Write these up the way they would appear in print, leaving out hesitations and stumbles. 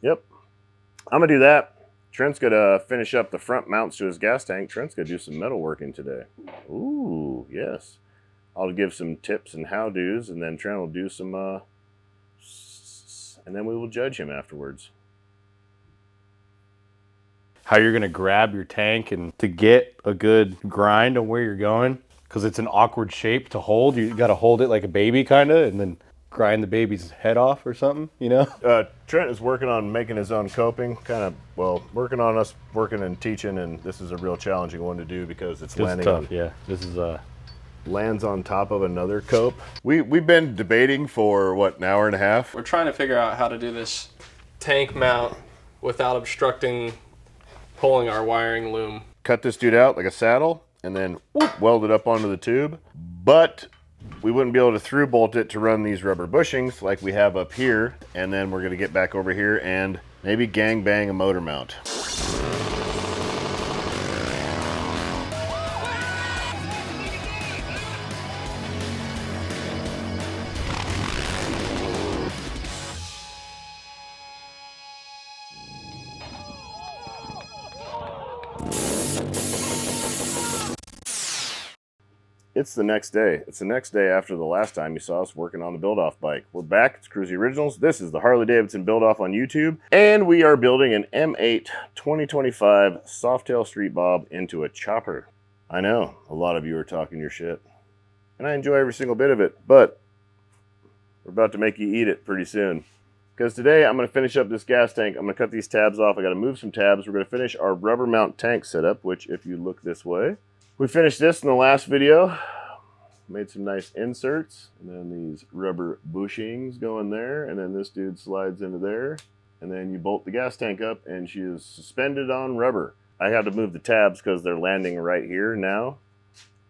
Yep. I'm gonna do that. Trent's gonna finish up the front mounts to his gas tank. Trent's gonna do some metal working today. Ooh, yes. I'll give some tips and how-dos, and then Trent will do some, and then we will judge him afterwards. How you're gonna grab your tank and to get a good grind on where you're going, because it's an awkward shape to hold. You gotta hold it like a baby kinda, and then grind the baby's head off or something, you know? Trent is working on making his own coping, kind of, well, working on us working and teaching, and this is a real challenging one to do because it's landing tough, yeah. This is lands on top of another cope. We've been debating for what, an hour and a half? We're trying to figure out how to do this tank mount without obstructing pulling our wiring loom. Cut this dude out like a saddle and then whoop, weld it up onto the tube, but we wouldn't be able to through bolt it to run these rubber bushings like we have up here, and then we're gonna get back over here and maybe gang bang a motor mount. It's the next day. It's the next day after the last time you saw us working on the Build-Off bike. We're back. It's Kruesi Originals. This is the Harley-Davidson Build-Off on YouTube. And we are building an M8 2025 Softail Street Bob into a chopper. I know, a lot of you are talking your shit. And I enjoy every single bit of it, but we're about to make you eat it pretty soon. Because today I'm going to finish up this gas tank. I'm going to cut these tabs off. I got to move some tabs. We're going to finish our rubber mount tank setup, which if you look this way, we finished this in the last video. Made some nice inserts, and then these rubber bushings go in there, and then this dude slides into there, and then you bolt the gas tank up, and she is suspended on rubber. I had to move the tabs because they're landing right here now,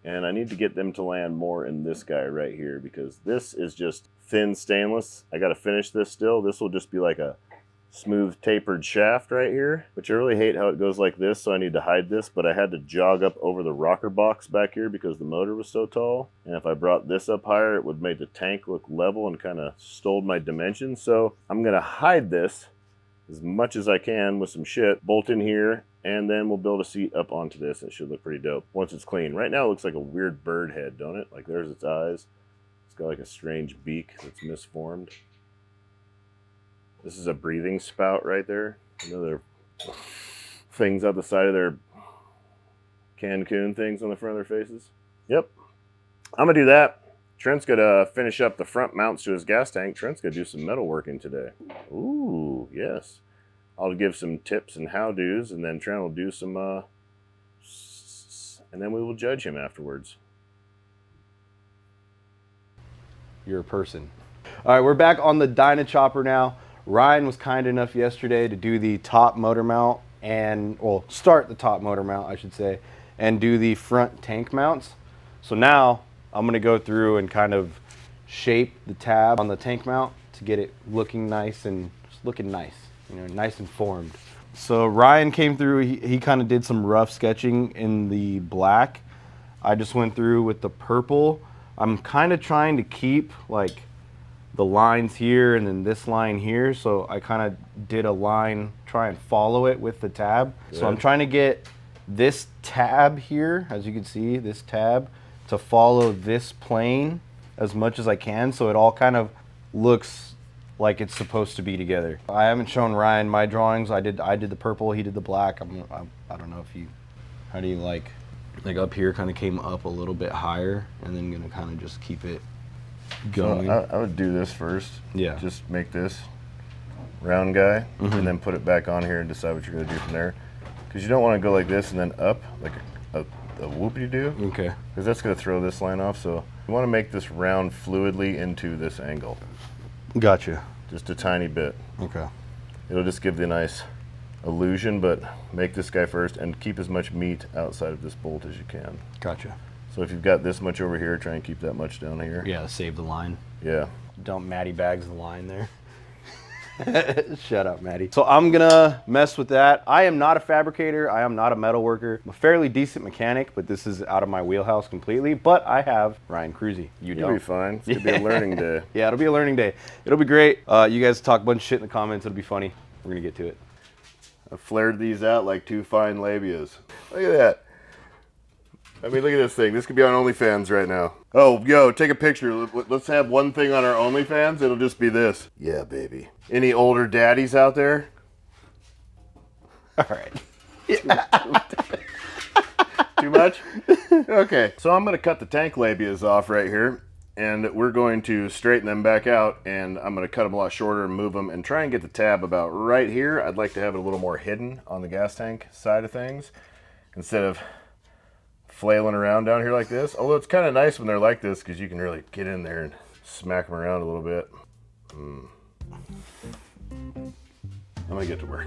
and I need to get them to land more in this guy right here because this is just thin stainless. I got to finish this still. This will just be like a smooth tapered shaft right here, which I really hate how it goes like this, so I need to hide this, but I had to jog up over the rocker box back here because the motor was so tall, and if I brought this up higher it would make the tank look level and kind of stole my dimensions. So I'm gonna hide this as much as I can with some shit, bolt in here, and then we'll build a seat up onto this. It should look pretty dope once it's clean. Right now it looks like a weird bird head, don't it? Like there's its eyes. It's got like a strange beak that's misformed. This is a breathing spout right there. Another things out the side of their Cancun things on the front of their faces. Yep. I'm gonna do that. Trent's gonna finish up the front mounts to his gas tank. Trent's gonna do some metal working today. Ooh, yes. I'll give some tips and how-dos, and then Trent will do some, and then we will judge him afterwards. You're a person. All right, we're back on the Dyna Chopper now. Ryan was kind enough yesterday to do the top motor mount and, well, start the top motor mount, I should say, and do the front tank mounts. So now I'm gonna go through and kind of shape the tab on the tank mount to get it looking nice and just looking nice, you know, nice and formed. So Ryan came through, he kind of did some rough sketching in the black. I just went through with the purple. I'm kind of trying to keep like the lines here and then this line here, so I kind of did a line, try and follow it with the tab. Good. So I'm trying to get this tab here, as you can see, this tab, to follow this plane as much as I can, so it all kind of looks like it's supposed to be together. I haven't shown Ryan my drawings. I did the purple, he did the black. I don't know if you, how do you like up here kind of came up a little bit higher, and then gonna kind of just keep it going. So I would do this first. Yeah. Just make this round guy, and then put it back on here and decide what you're going to do from there. Because you don't want to go like this and then up, like a whoop-de-doo. Okay. Because that's going to throw this line off. So you want to make this round fluidly into this angle. Gotcha. Just a tiny bit. Okay. It'll just give the nice illusion, but make this guy first and keep as much meat outside of this bolt as you can. Gotcha. So if you've got this much over here, try and keep that much down here. Yeah, save the line. Yeah. Don't Maddie bags the line there. Shut up, Maddie. So I'm gonna mess with that. I am not a fabricator. I am not a metal worker. I'm a fairly decent mechanic, but this is out of my wheelhouse completely. But I have Ryan Kruesi. You'll be fine. It's gonna be a learning day. Yeah, it'll be a learning day. It'll be great. You guys talk a bunch of shit in the comments. It'll be funny. We're gonna get to it. I flared these out like two fine labias. Look at that. I mean, look at this thing. This could be on OnlyFans right now. Oh, yo, take a picture. Let's have one thing on our OnlyFans. It'll just be this. Yeah, baby. Any older daddies out there? All right. Too much? Okay. So I'm going to cut the tank labias off right here. And we're going to straighten them back out. And I'm going to cut them a lot shorter and move them. And try and get the tab about right here. I'd like to have it a little more hidden on the gas tank side of things. Instead of flailing around down here like this. Although it's kind of nice when they're like this because you can really get in there and smack them around a little bit. I'm gonna get to work.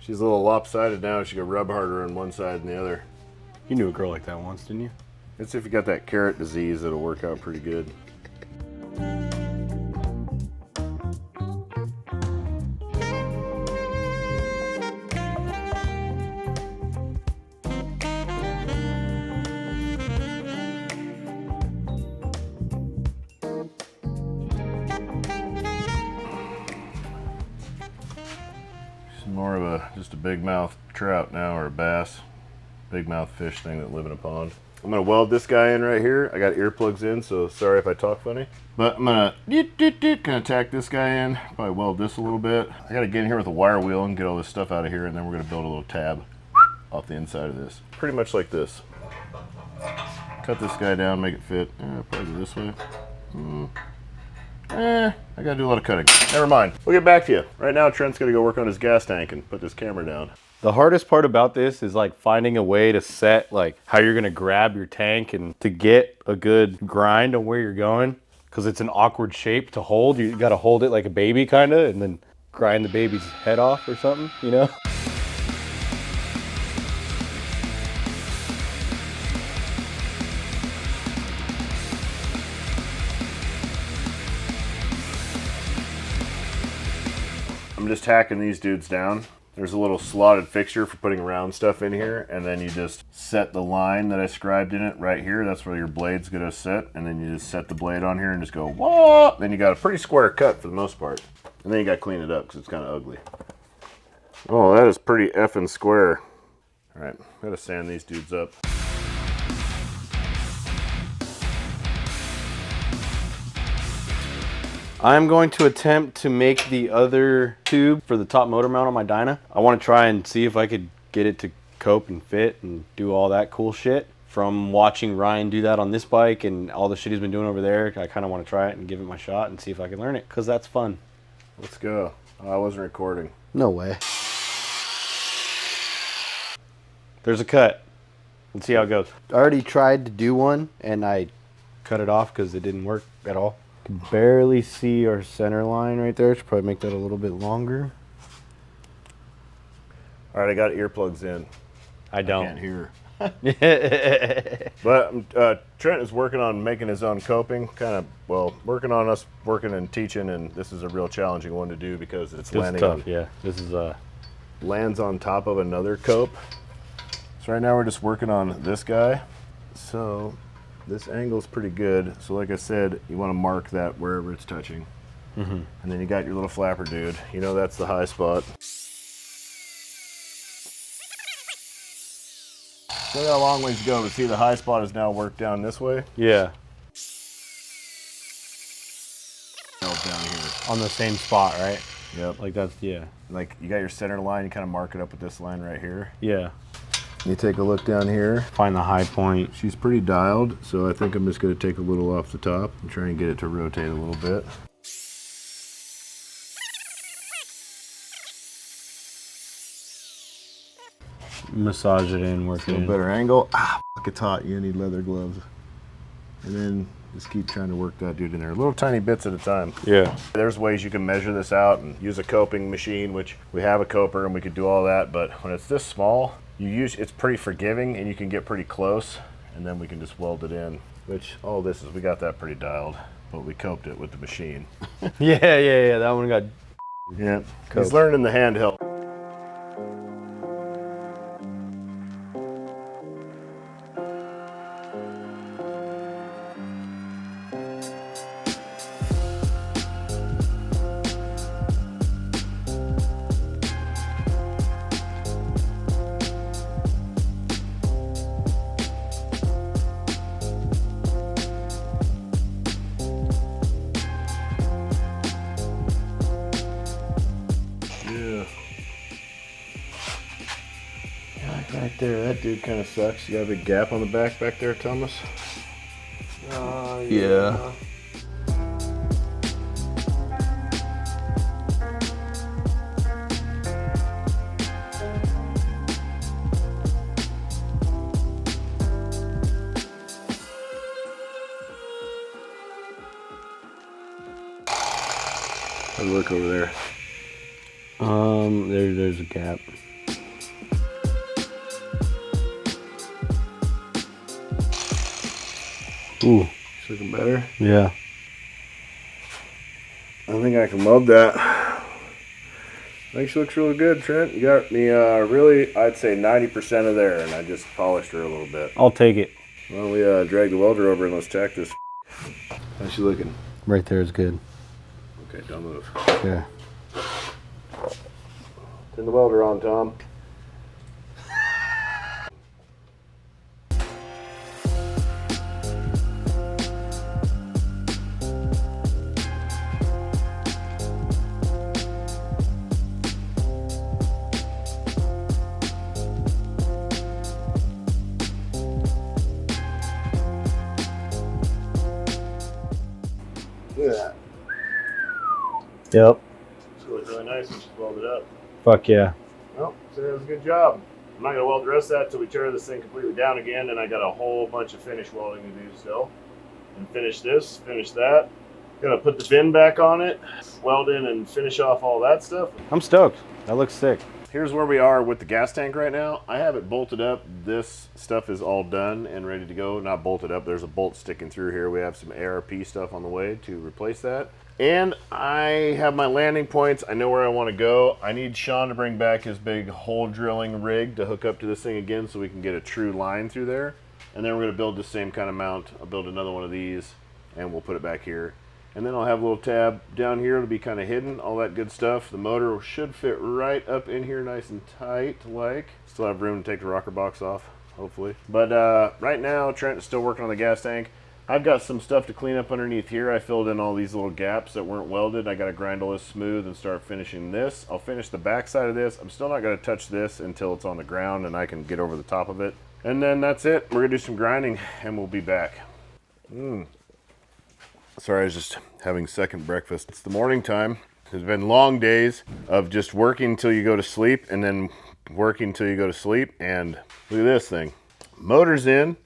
She's a little lopsided now. She could rub harder on one side than the other. You knew a girl like that once, didn't you? It's if you got that carrot disease, it'll work out pretty good. More of just a big mouth trout now, or a bass, big mouth fish thing that live in a pond. I'm gonna weld this guy in right here. I got earplugs in, so sorry if I talk funny. But I'm gonna tack this guy in, probably weld this a little bit. I gotta get in here with a wire wheel and get all this stuff out of here, and then we're gonna build a little tab off the inside of this. Pretty much like this. Cut this guy down, make it fit. Probably this way. I gotta do a lot of cutting. Never mind. We'll get back to you. Right now, Trent's gonna go work on his gas tank and put this camera down. The hardest part about this is like finding a way to set like how you're gonna grab your tank and to get a good grind on where you're going. Cause it's an awkward shape to hold. You gotta hold it like a baby kinda and then grind the baby's head off or something, you know? I'm just hacking these dudes down. There's a little slotted fixture for putting round stuff in here, and then you just set the line that I scribed in it right here. That's where your blade's gonna sit, and then you just set the blade on here and just go, whoa! Then you got a pretty square cut for the most part. And then you gotta clean it up because it's kind of ugly. Oh, that is pretty effing square. All right, gotta sand these dudes up. I'm going to attempt to make the other tube for the top motor mount on my Dyna. I want to try and see if I could get it to cope and fit and do all that cool shit. From watching Ryan do that on this bike and all the shit he's been doing over there, I kind of want to try it and give it my shot and see if I can learn it, because that's fun. Let's go. Oh, I wasn't recording. No way. There's a cut. Let's see how it goes. I already tried to do one and I cut it off because it didn't work at all. Can barely see our center line right there. Should probably make that a little bit longer. All right, I got earplugs in. I don't. I can't hear. But Trent is working on making his own coping, working on us working and teaching, and this is a real challenging one to do because it's landing tough, on, yeah. This is lands on top of another cope. So right now we're just working on this guy. So this angle's pretty good. So like I said, you want to mark that wherever it's touching. And then you got your little flapper dude. You know that's the high spot. Still got a long ways to go, but see the high spot is now worked down this way. Yeah. Down here. On the same spot, right? Yep. Like that's, yeah. Like you got your center line, you kind of mark it up with this line right here. Yeah. You take a look down here. Find the high point. She's pretty dialed, so I think I'm just going to take a little off the top and try and get it to rotate a little bit. Massage it in, work it in. Better angle. Fuck, it's hot. You need leather gloves. And then just keep trying to work that dude in there, little tiny bits at a time. Yeah. There's ways you can measure this out and use a coping machine, which we have a coper and we could do all that, but when it's this small, it's pretty forgiving and you can get pretty close, and then we can just weld it in, which all this is, we got that pretty dialed, but we coped it with the machine. Yeah, that one got... Yeah, he's learning the handheld. there, that dude kind of sucks. You got a big gap on the back there, Thomas? Yeah. How's it look over there? There's a gap. Ooh. It's looking better. Yeah. I think I can weld that. I think she looks really good, Trent. You got me really, I'd say 90% of there, and I just polished her a little bit. I'll take it. Why don't we drag the welder over and let's tack this. How's she looking? Right there is good. Okay, don't move. Okay. Turn the welder on, Tom. Look at that. Yep. It's really nice and she's welded up. Fuck yeah. Well, so that was a good job. I'm not going to weld the rest of that until we tear this thing completely down again, and I got a whole bunch of finish welding to do still. And finish this, finish that. Gonna put the bin back on it, weld in and finish off all that stuff. I'm stoked. That looks sick. Here's where we are with the gas tank right now. I have it bolted up. This stuff is all done and ready to go. Not bolted up, there's a bolt sticking through here. We have some ARP stuff on the way to replace that. And I have my landing points. I know where I want to go. I need Sean to bring back his big hole drilling rig to hook up to this thing again so we can get a true line through there. And then we're going to build the same kind of mount. I'll build another one of these and we'll put it back here. And then I'll have a little tab down here. It'll be kind of hidden, all that good stuff. The motor should fit right up in here nice and tight, like. Still have room to take the rocker box off, hopefully. But right now, Trent is still working on the gas tank. I've got some stuff to clean up underneath here. I filled in all these little gaps that weren't welded. I got to grind all this smooth and start finishing this. I'll finish the back side of this. I'm still not going to touch this until it's on the ground and I can get over the top of it. And then that's it. We're going to do some grinding and we'll be back. Sorry, I was just having second breakfast. It's the morning time. It's been long days of just working till you go to sleep and then working till you go to sleep. And look at this thing. Motor's in.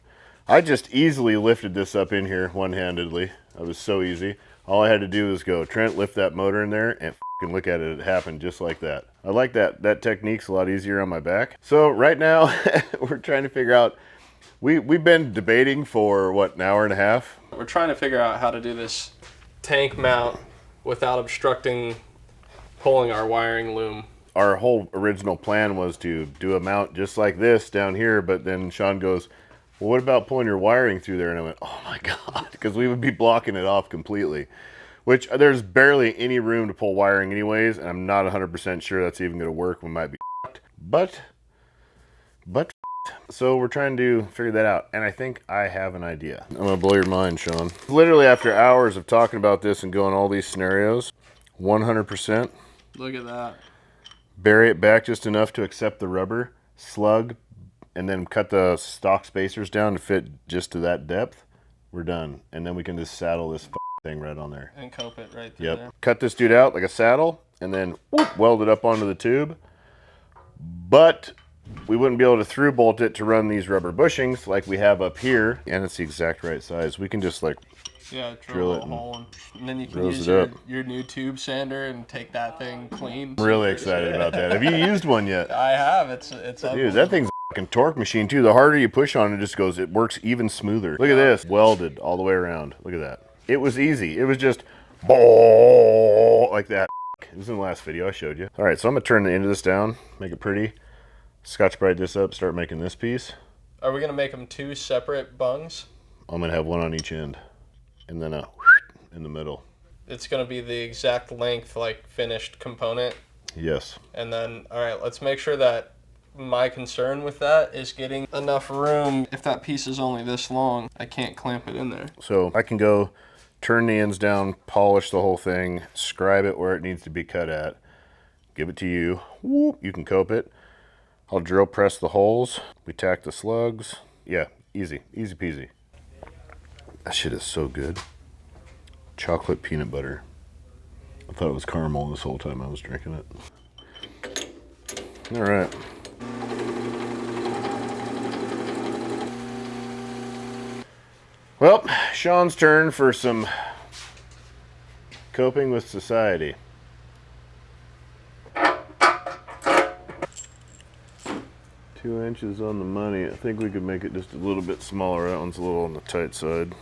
I just easily lifted this up in here one-handedly. It was so easy. All I had to do was go, Trent, lift that motor in there, and f***ing look at it. It happened just like that. I like that. That technique's a lot easier on my back. So right now, we're trying to figure out, we've been debating for, what, an hour and a half? We're trying to figure out how to do this tank mount without obstructing pulling our wiring loom. Our whole original plan was to do a mount just like this down here, but then Sean goes, well, what about pulling your wiring through there? And I went, oh my God, because we would be blocking it off completely, which there's barely any room to pull wiring anyways, and I'm not 100% sure that's even going to work. We might be but so we're trying to figure that out, and I think I have an idea. I'm going to blow your mind, Sean. Literally after hours of talking about this and going all these scenarios, 100%. Look at that. Bury it back just enough to accept the rubber, slug, and then cut the stock spacers down to fit just to that depth. We're done. And then we can just saddle this thing right on there. And cope it right through there. Cut this dude out like a saddle and then whoop, weld it up onto the tube. But we wouldn't be able to through bolt it to run these rubber bushings like we have up here. And it's the exact right size. We can just like drill it a hole and then you can use your new tube sander and take that thing clean. I'm really excited about that. Have you used one yet? I have. It's dude, that thing's a fucking torque machine too. The harder you push on it, just goes, it works even smoother. Look at this, welded all the way around. Look at that. It was easy. It was just like that. It was in the last video I showed you. All right, so I'm gonna turn the end of this down, make it pretty. Scotch Brite this up, start making this piece. Are we gonna make them two separate bungs? I'm gonna have one on each end, and then a in the middle. It's gonna be the exact length, like finished component. Yes. And then, all right, let's make sure that my concern with that is getting enough room. If that piece is only this long, I can't clamp it in there. So I can go turn the ends down, polish the whole thing, scribe it where it needs to be cut at, give it to you. Whoop, you can cope it. I'll drill press the holes. We tack the slugs. Yeah, easy, easy peasy. That shit is so good. Chocolate peanut butter. I thought it was caramel this whole time I was drinking it. All right. Well, Sean's turn for some coping with society. Two inches on the money. I think we could make it just a little bit smaller. That one's a little on the tight side.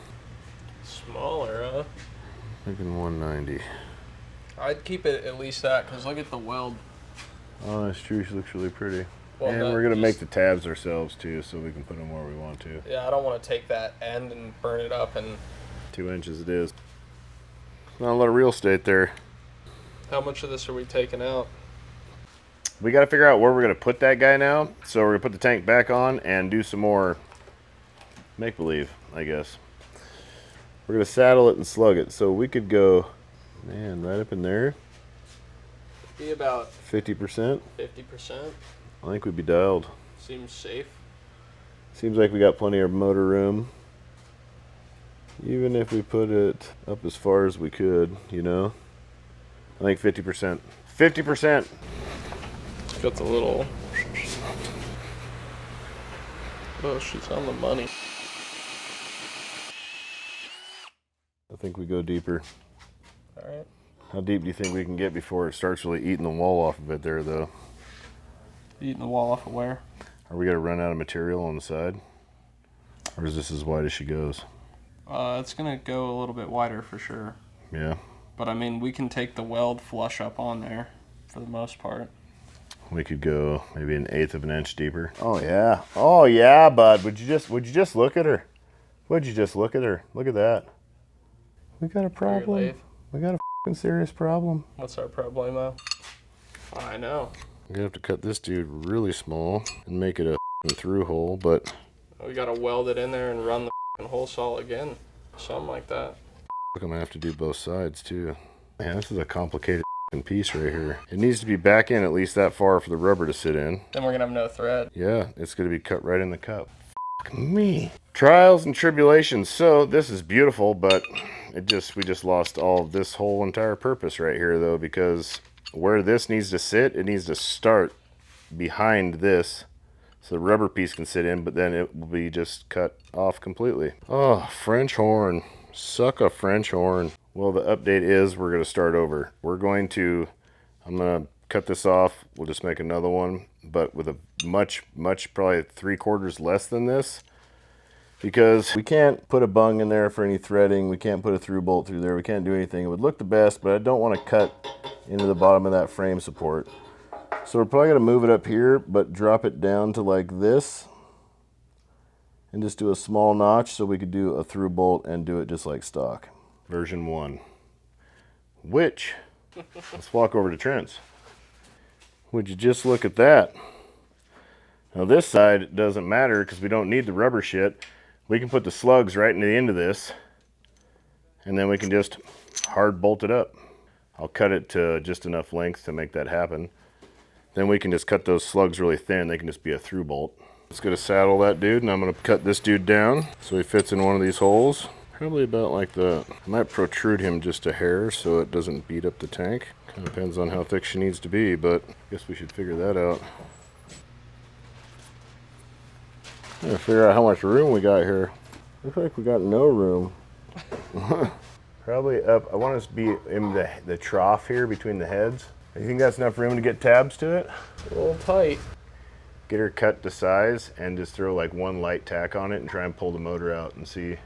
Smaller, huh? Thinking 190. I'd keep it at least that, because look at the weld. Oh, that's true. She looks really pretty. Well, and we're going to make the tabs ourselves, too, so we can put them where we want to. Yeah, I don't want to take that end and burn it up. And 2 inches it is. Not a lot of real estate there. how much of this are we taking out? We got to figure out where we're going to put that guy now. So we're going to put the tank back on and do some more make-believe, I guess. We're going to saddle it and slug it. So we could go, man, right up in there. Be about 50%. 50%. I think we'd be dialed. Seems safe. Seems like we got plenty of motor room. Even if we put it up as far as we could, you know. I think 50%. 50%. Got the little... Oh, she's on the money. I think we go deeper. All right. How deep do you think we can get before it starts really eating the wall off of it there, though? Eating the wall off of where? Are we going to run out of material on the side? Or is this as wide as she goes? It's going to go a little bit wider for sure. Yeah. But I mean, we can take the weld flush up on there for the most part. We could go maybe 1/8 of an inch deeper. Oh yeah. Oh yeah, bud. Would you just look at her? Would you just look at her? Look at that. We got a problem. lathe. We got a fucking serious problem. What's our problemo? I know. We're gonna have to cut this dude really small and make it a through hole, but We got to weld it in there and run the hole saw again. Something like that. I'm gonna have to do both sides too. Man, this is a complicated piece right here. It needs to be back in at least that far for the rubber to sit in. Then we're going to have no thread. Yeah, it's gonna be cut right in the cup. Fuck me. Trials and tribulations. So this is beautiful, but we just lost all of this whole entire purpose right here though, because where this needs to sit, it needs to start behind this so the rubber piece can sit in, but then it will be just cut off completely. Oh, French horn. Suck a French horn. Well, the update is we're going to start over. I'm going to cut this off. We'll just make another one, but with a much, probably 3/4 less than this, because we can't put a bung in there for any threading. We can't put a through bolt through there. We can't do anything. It would look the best, but I don't want to cut into the bottom of that frame support. So we're probably going to move it up here, but drop it down to like this and just do a small notch so we could do a through bolt and do it just like stock. Version 1. Which, let's walk over to Trent's. Would you just look at that? Now this side doesn't matter because we don't need the rubber shit. We can put the slugs right into the end of this and then we can just hard bolt it up. I'll cut it to just enough length to make that happen. Then we can just cut those slugs really thin. They can just be a through bolt. Let's go to saddle that dude, and I'm going to cut this dude down so he fits in one of these holes. Probably about like that. I might protrude him just a hair so it doesn't beat up the tank. Kind of depends on how thick she needs to be, but I guess we should figure that out. Gotta figure out how much room we got here. Looks like we got no room. Probably up, I want us to be in the trough here between the heads. You think that's enough room to get tabs to it? A little tight. Get her cut to size and just throw like one light tack on it and try and pull the motor out and see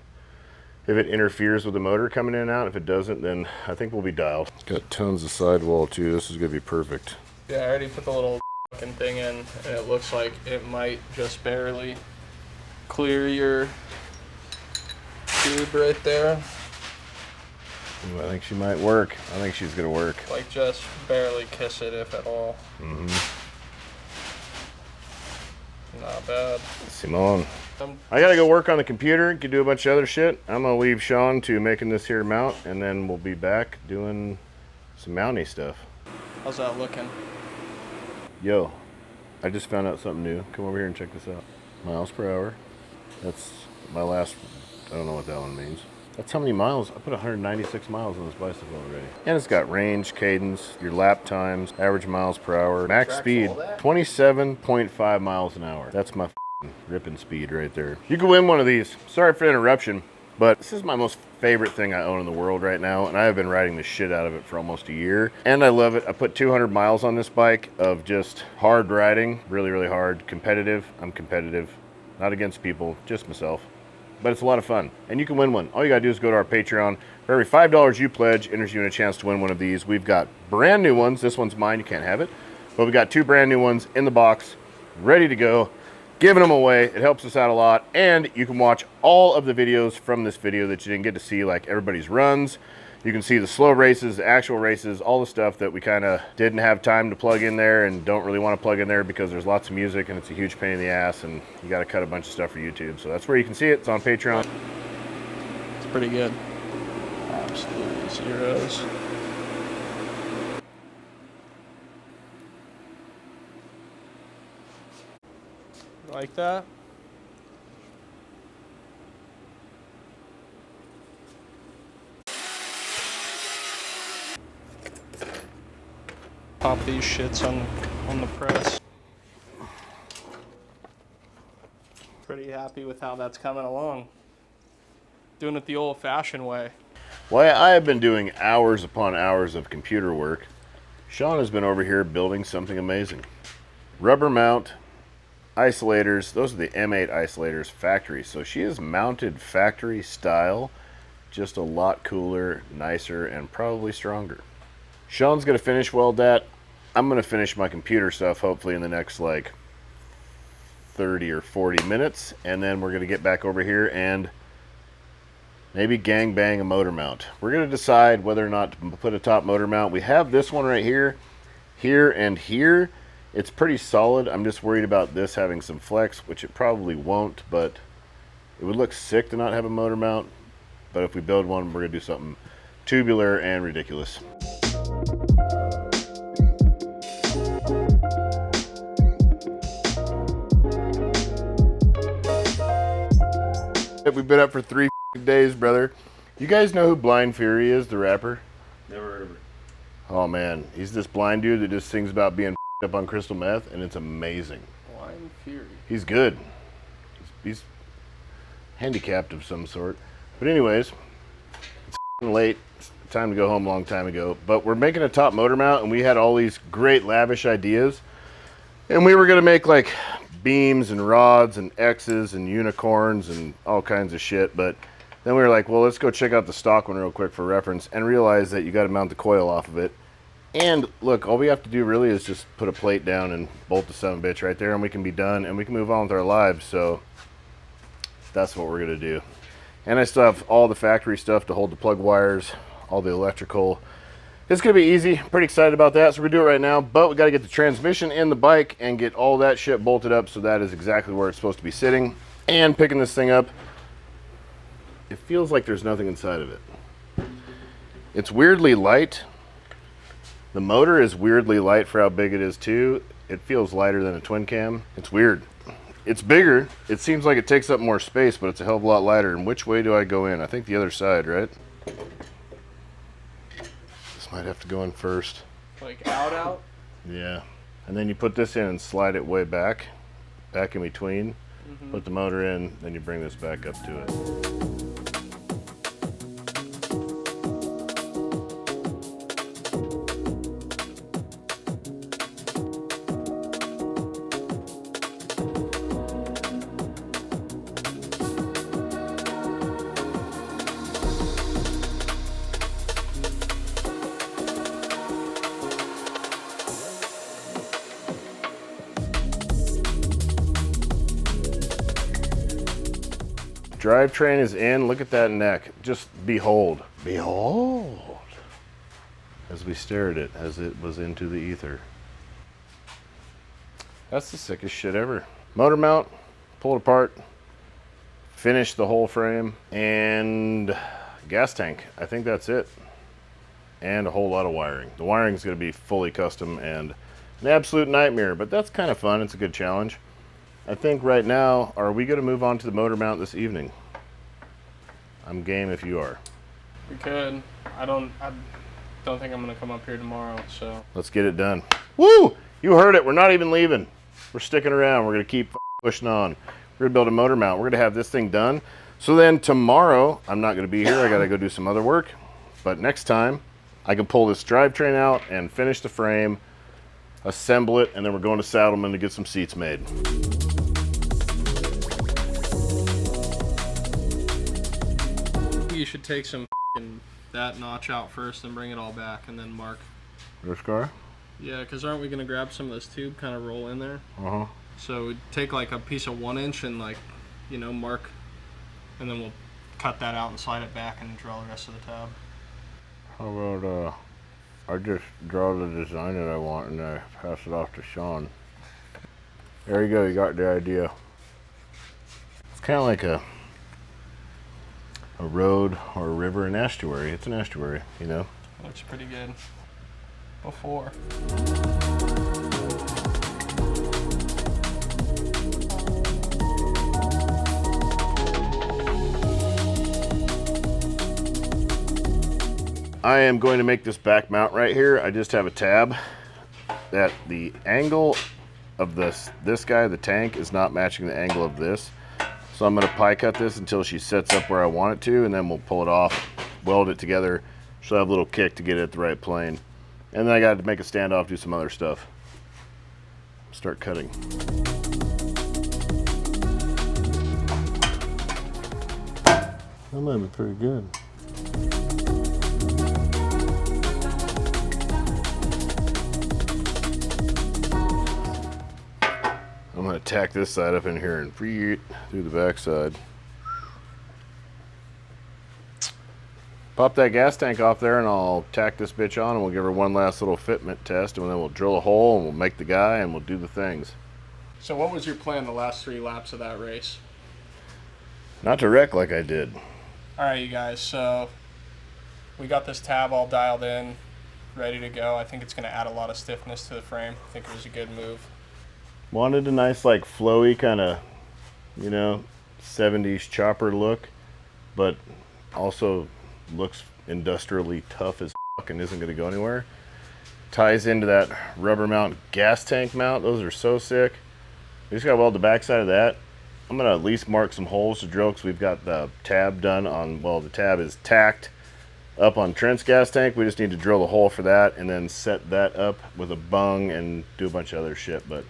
if it interferes with the motor coming in and out. If it doesn't, then I think we'll be dialed. Got tons of sidewall too. This is gonna be perfect. Yeah, I already put the little fucking thing in, and it looks like it might just barely clear your tube right there. Ooh, I think she might work. I think she's gonna work. Like just barely kiss it, if at all. Not bad. Simone. I gotta go work on the computer. Could do a bunch of other shit. I'm gonna leave Sean to making this here mount, and then we'll be back doing some mounty stuff. How's that looking? Yo, I just found out something new. Come over here and check this out. Miles per hour. That's my last, I don't know what that one means. That's how many miles. I put 196 miles on this bicycle already. And it's got range, cadence, your lap times, average miles per hour, max speed, 27.5 miles an hour. That's my ripping speed right there. You can win one of these. Sorry for the interruption, but this is my most favorite thing I own in the world right now, and I have been riding the shit out of it for almost a year, and I love it. I put 200 miles on this bike of just hard riding, really, really hard, competitive. I'm competitive, not against people, just myself. But it's a lot of fun, and you can win one. All you gotta do is go to our Patreon. For every $5 you pledge, enters you in a chance to win one of these. We've got brand new ones. This one's mine, you can't have it. But we got 2 brand new ones in the box, ready to go. Giving them away. It helps us out a lot, and you can watch all of the videos from this video that you didn't get to see, like everybody's runs. You can see the slow races, the actual races, all the stuff that we kind of didn't have time to plug in there and don't really want to plug in there because there's lots of music and it's a huge pain in the ass and you got to cut a bunch of stuff for YouTube. So that's where you can see it. It's on Patreon. It's pretty good. Absolutely zeros. Like that? Pop these shits on the press. Pretty happy with how that's coming along. Doing it the old-fashioned way. While I have been doing hours upon hours of computer work, Sean has been over here building something amazing. Rubber mount isolators. Those are the M8 isolators factory. So she is mounted factory style, just a lot cooler, nicer, and probably stronger. Sean's gonna finish weld that. I'm gonna finish my computer stuff hopefully in the next like 30 or 40 minutes, and then we're gonna get back over here and maybe gang bang a motor mount. We're gonna decide whether or not to put a top motor mount. We have this one right here, here, and here. It's pretty solid. I'm just worried about this having some flex, which it probably won't, but it would look sick to not have a motor mount. But if we build one, we're gonna do something tubular and ridiculous. We've been up for 3 days, brother. You guys know who Blind Fury is, the rapper? Never heard of it. Oh man, he's this blind dude that just sings about being up on crystal meth, and it's amazing. Blind Fury. He's good. He's handicapped of some sort. But anyways, it's late. It's time to go home a long time ago. But we're making a top motor mount, and we had all these great lavish ideas. And we were gonna make like beams and rods and X's and unicorns and all kinds of shit. But then we were like, well, let's go check out the stock one real quick for reference, and realize that you got to mount the coil off of it. And look, all we have to do really is just put a plate down and bolt the son of a bitch right there, and we can be done and we can move on with our lives. So that's what we're gonna do. And I still have all the factory stuff to hold the plug wires, all the electrical. It's gonna be easy. Pretty excited about that. So we're gonna do it right now, but we got to get the transmission in the bike and get all that shit bolted up so that is exactly where it's supposed to be sitting. And picking this thing up, it feels like there's nothing inside of it. It's weirdly light. The motor is weirdly light for how big it is too. It feels lighter than a twin cam. It's weird. It's bigger. It seems like it takes up more space, but it's a hell of a lot lighter. And which way do I go in? I think the other side, right? This might have to go in first. Like out? Yeah. And then you put this in and slide it way back in between. Put the motor in, then you bring this back up to it. Drivetrain is in. Look at that neck. Just behold. Behold. As we stare at it, as it was into the ether. That's the sickest shit ever. Motor mount, pull it apart, finish the whole frame, and gas tank. I think that's it. And a whole lot of wiring. The wiring is going to be fully custom, and An absolute nightmare, but that's kind of fun. It's a good challenge. I think right now, are we going to move on to the motor mount this evening? I'm game if you are. We could. I don't think I'm gonna come up here tomorrow, so. Let's get it done. Woo! You heard it. We're not even leaving. We're sticking around. We're going to keep pushing on. We're going to build a motor mount. We're going to have this thing done. So then tomorrow, I'm not going to be here. I got to go do some other work. But next time, I can pull this drivetrain out and finish the frame, assemble it, and then we're going to Saddleman to get some seats made. You should take some that notch out first and bring it all back and then mark. This car? Yeah, because aren't we going to grab some of this tube, kind of roll in there? Uh-huh. So we'd take like a piece of 1 inch and like, you know, mark, and then we'll cut that out and slide it back and draw the rest of the tab. How about, I just draw the design that I want and I pass it off to Sean. There you go, you got the idea. It's kind of like a road or a river, an estuary. It's an estuary, you know? Looks pretty good. Before. I am going to make this back mount right here. I just have a tab that the angle of this guy, the tank, is not matching the angle of this. So I'm going to pie cut this until she sets up where I want it to, and then we'll pull it off, weld it together. She'll have a little kick to get it at the right plane. And then I got to make a standoff, do some other stuff. Start cutting. That might be pretty good. I'm going to tack this side up in here and free it through the back side. Pop that gas tank off there and I'll tack this bitch on and we'll give her one last little fitment test and then we'll drill a hole and we'll make the guy and we'll do the things. So what was your plan the last 3 laps of that race? Not to wreck like I did. Alright, you guys, so we got this tab all dialed in, ready to go. I think it's going to add a lot of stiffness to the frame. I think it was a good move. Wanted a nice, like, flowy kind of, you know, 70s chopper look, but also looks industrially tough as fuck and isn't going to go anywhere. Ties into that rubber mount gas tank mount. Those are so sick. We just got to weld the backside of that. I'm going to at least mark some holes to drill because we've got the tab done on, well, the tab is tacked up on Trent's gas tank. We just need to drill the hole for that and then set that up with a bung and do a bunch of other shit. But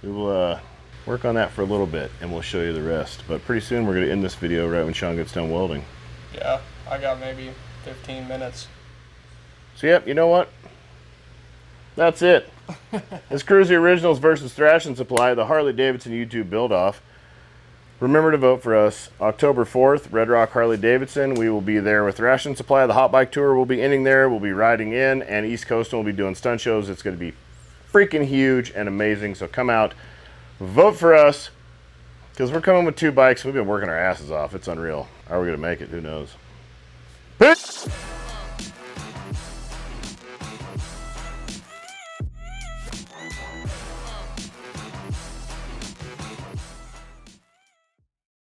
we will work on that for a little bit and we'll show you the rest. But pretty soon we're going to end this video right when Sean gets done welding. Yeah, I got maybe 15 minutes. So yep, you know what? That's it. It's Kruesi Originals versus Thrashin Supply, the Harley-Davidson YouTube Build-Off. Remember to vote for us. October 4th, Red Rock Harley-Davidson. We will be there with Thrashin Supply. The Hot Bike Tour will be ending there. We'll be riding in, and East Coast will be doing stunt shows. It's going to be freaking huge and amazing. So come out, vote for us, because we're coming with 2 bikes. We've been working our asses off. It's unreal. Are we going to make it? Who knows?